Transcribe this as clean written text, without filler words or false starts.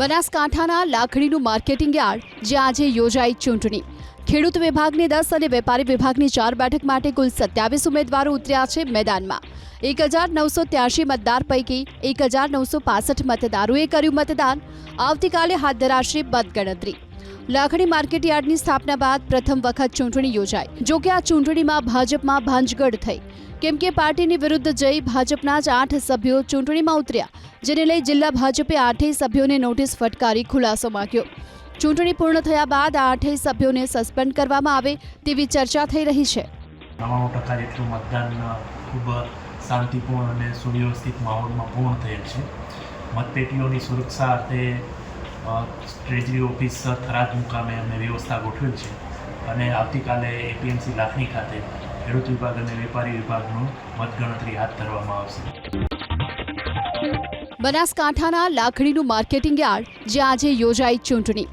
બનાસકાંઠાના લાખણીનું marketing yard જ્યાં આજે યોજાઈ ચૂંટણી। ખેડૂત વિભાગની 10 અને વેપારી વિભાગની 4 બેઠક માટે કુલ 27 ઉમેદવારો ઉતર્યા છે મેદાનમાં। 1983 મતદાર પૈકી 1965 મતદારોએ કર્યું મતદાન। આવતીકાલે હાથ ધરાશે મતગણતરી। લાખણી માર્કેટ યાર્ડની સ્થાપના બાદ પ્રથમ વખત ચૂંટણી યોજાઈ। જો કે આ ચૂંટણીમાં ભાજપમાં ભાંજગડ થઈ, કેમ કે પાર્ટીની વિરુદ્ધ જઈ ભાજપના જ 8 સભ્યો ચૂંટણીમાં ઉતર્યા, જેને લઈ જિલ્લા ભાજપે 8 સભ્યોને નોટિસ ફટકારી ખુલાસો માંગ્યો। ચૂંટણી પૂર્ણ થયા બાદ આ 8 સભ્યોને સસ્પેન્ડ કરવામાં આવે તેવી ચર્ચા થઈ રહી છે। 99% જેટલું મતદાન ખૂબ શાંતિપૂર્ણ અને સુવ્યવસ્થિત માહોલમાં પૂર્ણ થયેલ છે। મતપેટીઓની સુરક્ષા અર્થે ટ્રેજરી ઓફિસ થરાદ મુકામે અમે વ્યવસ્થા ગોઠવેલ છે અને આવતીકાલે એપીએમસી લાખણી ખાતે ખેડૂત વિભાગ અને વેપારી વિભાગનું મતગણતરી હાથ ધરવામાં આવશે। બનાસકાંઠાના લાખણીનું માર્કેટિંગ યાર્ડ જ્યાં આજે યોજાઈ ચૂંટણી।